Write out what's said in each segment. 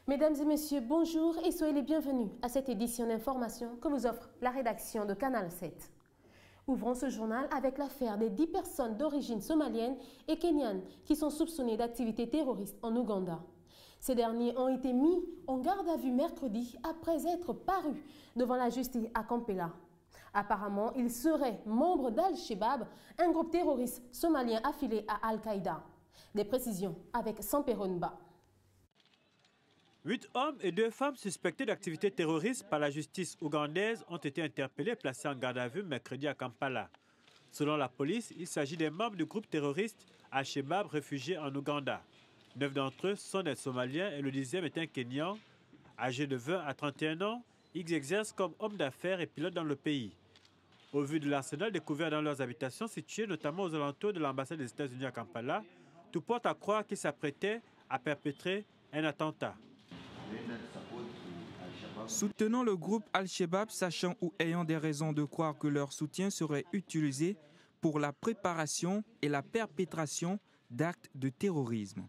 Mesdames et messieurs, bonjour et soyez les bienvenus à cette édition d'information que vous offre la rédaction de Canal 7. Ouvrons ce journal avec l'affaire des 10 personnes d'origine somalienne et kenyane qui sont soupçonnées d'activités terroristes en Ouganda. Ces derniers ont été mis en garde à vue mercredi après être parus devant la justice à Kampala. Apparemment, ils seraient membres d'Al-Shabaab, un groupe terroriste somalien affilié à Al-Qaïda. Des précisions avec Samperonba. 8 hommes et 2 femmes suspectés d'activités terroristes par la justice ougandaise ont été interpellés et placés en garde à vue mercredi à Kampala. Selon la police, il s'agit des membres du groupe terroriste Al-Shabaab réfugiés en Ouganda. 9 d'entre eux sont des Somaliens et le 10e est un Kenyan. Âgé de 20 à 31 ans, ils exercent comme hommes d'affaires et pilotes dans le pays. Au vu de l'arsenal découvert dans leurs habitations situées notamment aux alentours de l'ambassade des États-Unis à Kampala, tout porte à croire qu'ils s'apprêtaient à perpétrer un attentat. Soutenant le groupe Al-Shabaab, sachant ou ayant des raisons de croire que leur soutien serait utilisé pour la préparation et la perpétration d'actes de terrorisme.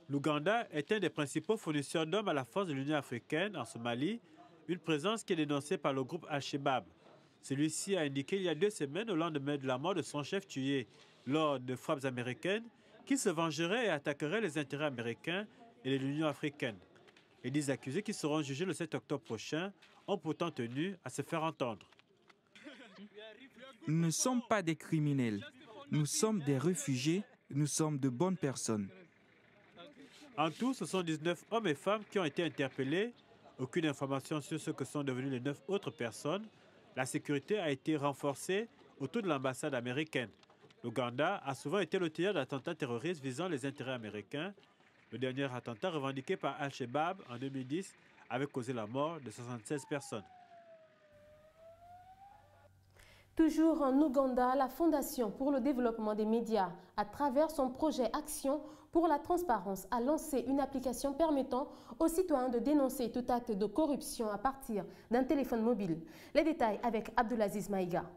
L'Ouganda est un des principaux fournisseurs d'hommes à la force de l'Union africaine en Somalie, une présence qui est dénoncée par le groupe Al-Shabaab. Celui-ci a indiqué il y a 2 semaines, au lendemain de la mort de son chef tué lors de frappes américaines, qu'il se vengerait et attaquerait les intérêts américains et de l'Union africaine. Les 10 accusés qui seront jugés le 7 octobre prochain ont pourtant tenu à se faire entendre. Nous ne sommes pas des criminels, nous sommes des réfugiés, nous sommes de bonnes personnes. En tout, ce sont 19 hommes et femmes qui ont été interpellés. Aucune information sur ce que sont devenues les 9 autres personnes. La sécurité a été renforcée autour de l'ambassade américaine. L'Ouganda a souvent été le théâtre d'attentats terroristes visant les intérêts américains. Le dernier attentat revendiqué par Al-Shabaab en 2010 avait causé la mort de 76 personnes. Toujours en Ouganda, la Fondation pour le développement des médias, à travers son projet Action pour la transparence, a lancé une application permettant aux citoyens de dénoncer tout acte de corruption à partir d'un téléphone mobile. Les détails avec Abdulaziz Maïga.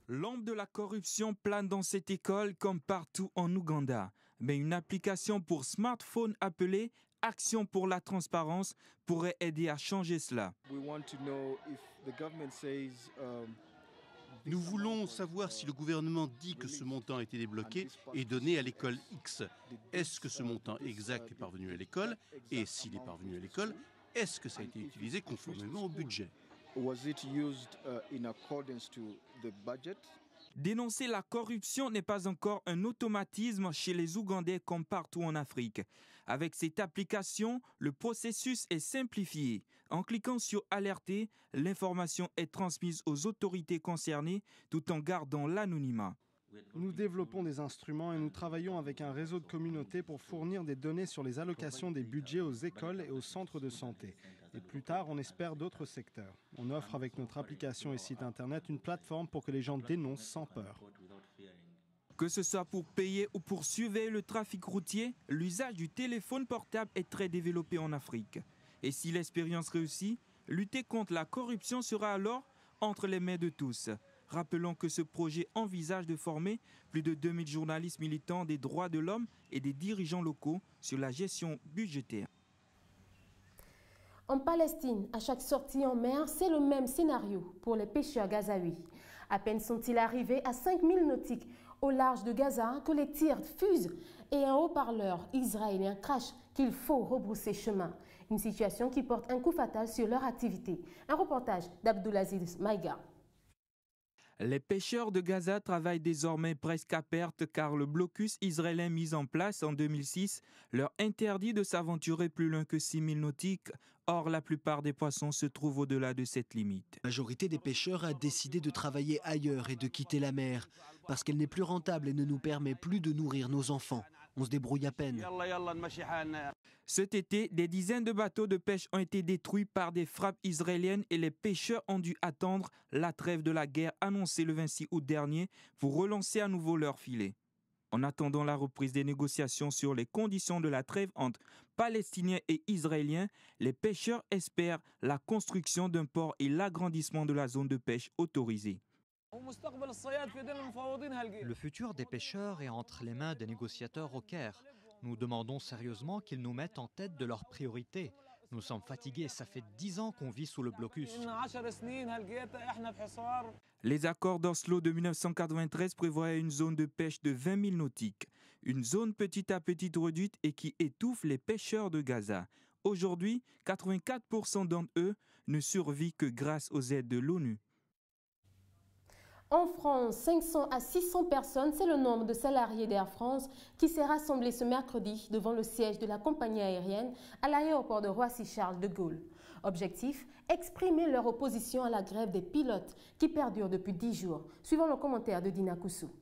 L'ombre de la corruption plane dans cette école comme partout en Ouganda. Mais une application pour smartphone appelée Action pour la transparence pourrait aider à changer cela. Nous voulons savoir si le gouvernement dit que ce montant a été débloqué et donné à l'école X. Est-ce que ce montant exact est parvenu à l'école? Et s'il est parvenu à l'école, est-ce que ça a été utilisé conformément au budget? Dénoncer la corruption n'est pas encore un automatisme chez les Ougandais comme partout en Afrique. Avec cette application, le processus est simplifié. En cliquant sur Alerter, l'information est transmise aux autorités concernées tout en gardant l'anonymat. Nous développons des instruments et nous travaillons avec un réseau de communautés pour fournir des données sur les allocations des budgets aux écoles et aux centres de santé. Et plus tard, on espère d'autres secteurs. On offre avec notre application et site internet une plateforme pour que les gens dénoncent sans peur. Que ce soit pour payer ou pour surveiller le trafic routier, l'usage du téléphone portable est très développé en Afrique. Et si l'expérience réussit, lutter contre la corruption sera alors entre les mains de tous. Rappelons que ce projet envisage de former plus de 2000 journalistes militants des droits de l'homme et des dirigeants locaux sur la gestion budgétaire. En Palestine, à chaque sortie en mer, c'est le même scénario pour les pêcheurs gazaouis. À peine sont-ils arrivés à 5000 nautiques au large de Gaza que les tirs fusent et un haut-parleur israélien crache qu'il faut rebrousser chemin. Une situation qui porte un coup fatal sur leur activité. Un reportage d'Abdulaziz Maïga. Les pêcheurs de Gaza travaillent désormais presque à perte car le blocus israélien mis en place en 2006 leur interdit de s'aventurer plus loin que 6000 nautiques. Or, la plupart des poissons se trouvent au-delà de cette limite. La majorité des pêcheurs a décidé de travailler ailleurs et de quitter la mer parce qu'elle n'est plus rentable et ne nous permet plus de nourrir nos enfants. On se débrouille à peine. Cet été, des dizaines de bateaux de pêche ont été détruits par des frappes israéliennes et les pêcheurs ont dû attendre la trêve de la guerre annoncée le 26 août dernier pour relancer à nouveau leurs filets. En attendant la reprise des négociations sur les conditions de la trêve entre Palestiniens et Israéliens, les pêcheurs espèrent la construction d'un port et l'agrandissement de la zone de pêche autorisée. Le futur des pêcheurs est entre les mains des négociateurs au Caire. Nous demandons sérieusement qu'ils nous mettent en tête de leurs priorités. Nous sommes fatigués, ça fait 10 ans qu'on vit sous le blocus. Les accords d'Oslo de 1993 prévoyaient une zone de pêche de 20 000 nautiques, une zone petit à petit réduite et qui étouffe les pêcheurs de Gaza. Aujourd'hui, 84% d'entre eux ne survivent que grâce aux aides de l'ONU. En France, 500 à 600 personnes, c'est le nombre de salariés d'Air France qui s'est rassemblé ce mercredi devant le siège de la compagnie aérienne à l'aéroport de Roissy-Charles de Gaulle. Objectif, exprimer leur opposition à la grève des pilotes qui perdure depuis 10 jours. Suivant le commentaire de Dina Koussou.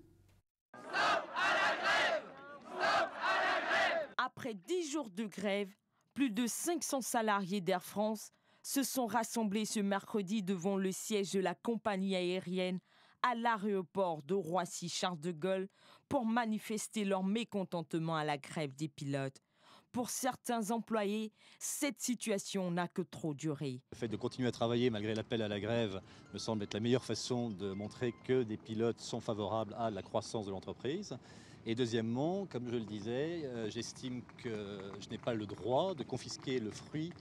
Après 10 jours de grève, plus de 500 salariés d'Air France se sont rassemblés ce mercredi devant le siège de la compagnie aérienne à l'aéroport de Roissy-Charles de Gaulle pour manifester leur mécontentement à la grève des pilotes. Pour certains employés, cette situation n'a que trop duré. Le fait de continuer à travailler malgré l'appel à la grève me semble être la meilleure façon de montrer que des pilotes sont favorables à la croissance de l'entreprise. Et deuxièmement, comme je le disais, j'estime que je n'ai pas le droit de confisquer le fruit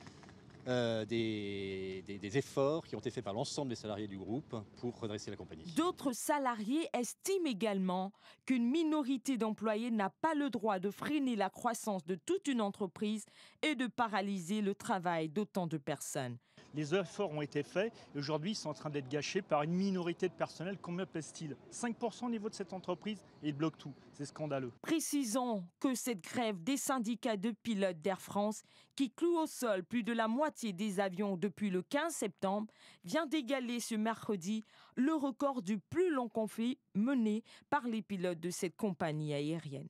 des efforts qui ont été faits par l'ensemble des salariés du groupe pour redresser la compagnie. D'autres salariés estiment également qu'une minorité d'employés n'a pas le droit de freiner la croissance de toute une entreprise et de paralyser le travail d'autant de personnes. Les efforts ont été faits et aujourd'hui ils sont en train d'être gâchés par une minorité de personnel. Combien pèse-t-il? 5% au niveau de cette entreprise et ils bloquent tout. C'est scandaleux. Précisons que cette grève des syndicats de pilotes d'Air France, qui cloue au sol plus de la moitié des avions depuis le 15 septembre, vient d'égaler ce mercredi le record du plus long conflit mené par les pilotes de cette compagnie aérienne.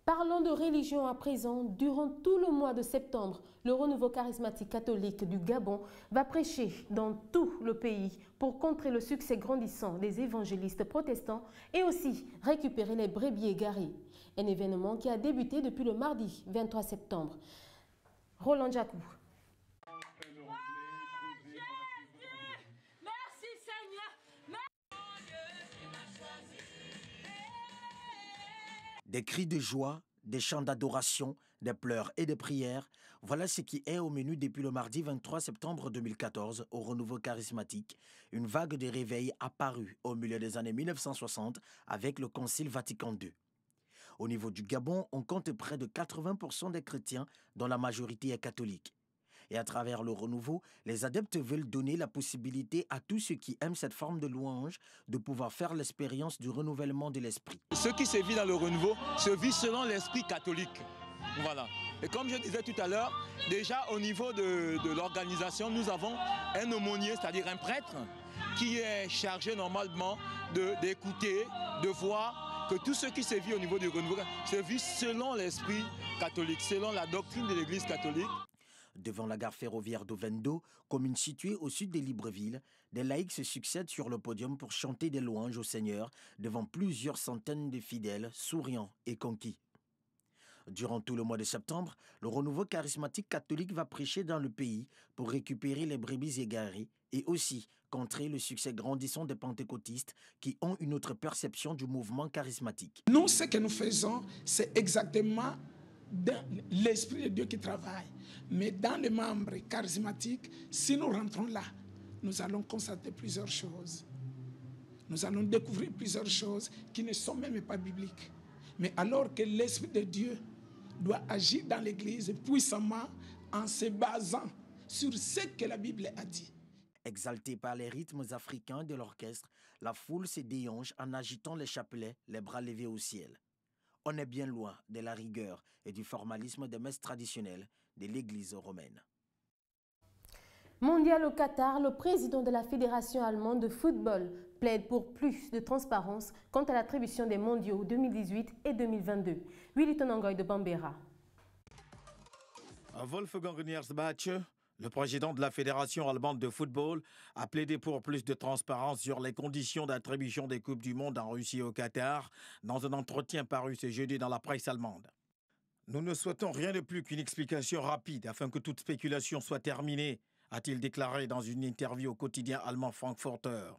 Parlons de religion à présent. Durant tout le mois de septembre, le Renouveau charismatique catholique du Gabon va prêcher dans tout le pays pour contrer le succès grandissant des évangélistes protestants et aussi récupérer les brebis égarées. Un événement qui a débuté depuis le mardi 23 septembre. Roland Jacou. Des cris de joie, des chants d'adoration, des pleurs et des prières, voilà ce qui est au menu depuis le mardi 23 septembre 2014 au Renouveau charismatique, une vague de réveil apparue au milieu des années 1960 avec le Concile Vatican II. Au niveau du Gabon, on compte près de 80% des chrétiens dont la majorité est catholique. Et à travers le renouveau, les adeptes veulent donner la possibilité à tous ceux qui aiment cette forme de louange de pouvoir faire l'expérience du renouvellement de l'esprit. Ce qui se vit dans le renouveau se vit selon l'esprit catholique. Voilà. Et comme je disais tout à l'heure, déjà au niveau de l'organisation, nous avons un aumônier, c'est-à-dire un prêtre, qui est chargé normalement d'écouter, de voir que tout ce qui se vit au niveau du renouveau se vit selon l'esprit catholique, selon la doctrine de l'Église catholique. Devant la gare ferroviaire d'Ovendo, commune située au sud de Libreville, des laïcs se succèdent sur le podium pour chanter des louanges au Seigneur devant plusieurs centaines de fidèles, souriants et conquis. Durant tout le mois de septembre, le Renouveau charismatique catholique va prêcher dans le pays pour récupérer les brebis égarées et aussi contrer le succès grandissant des pentecôtistes qui ont une autre perception du mouvement charismatique. Nous, ce que nous faisons, c'est exactement dans l'Esprit de Dieu qui travaille. Mais dans les membres charismatiques, si nous rentrons là, nous allons constater plusieurs choses. Nous allons découvrir plusieurs choses qui ne sont même pas bibliques. Mais alors que l'Esprit de Dieu doit agir dans l'Église puissamment en se basant sur ce que la Bible a dit. Exalté par les rythmes africains de l'orchestre, la foule se déhanche en agitant les chapelets, les bras levés au ciel. On est bien loin de la rigueur et du formalisme des messes traditionnelles de l'Église romaine. Mondial au Qatar, le président de la Fédération allemande de football plaide pour plus de transparence quant à l'attribution des mondiaux 2018 et 2022. Willy Tonangoy de Bambera. Wolfgang Niersbach, Le président de la Fédération allemande de football a plaidé pour plus de transparence sur les conditions d'attribution des Coupes du Monde en Russie et au Qatar dans un entretien paru ce jeudi dans la presse allemande. Nous ne souhaitons rien de plus qu'une explication rapide afin que toute spéculation soit terminée, a-t-il déclaré dans une interview au quotidien allemand Frankfurter.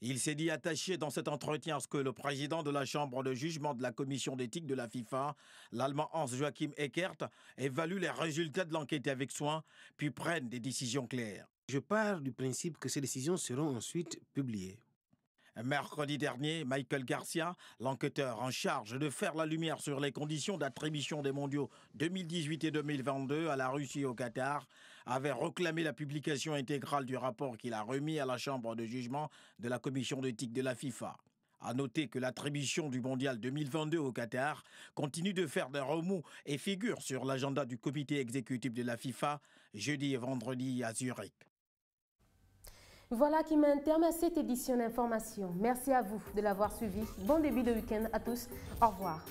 Il s'est dit attaché dans cet entretien à ce que le président de la chambre de jugement de la commission d'éthique de la FIFA, l'allemand Hans-Joachim Eckert, évalue les résultats de l'enquête avec soin, puis prenne des décisions claires. Je pars du principe que ces décisions seront ensuite publiées. Mercredi dernier, Michael Garcia, l'enquêteur en charge de faire la lumière sur les conditions d'attribution des mondiaux 2018 et 2022 à la Russie et au Qatar, avait réclamé la publication intégrale du rapport qu'il a remis à la chambre de jugement de la commission d'éthique de la FIFA. À noter que l'attribution du mondial 2022 au Qatar continue de faire des remous et figure sur l'agenda du comité exécutif de la FIFA jeudi et vendredi à Zurich. Voilà qui met un terme à cette édition d'information. Merci à vous de l'avoir suivi. Bon début de week-end à tous. Au revoir.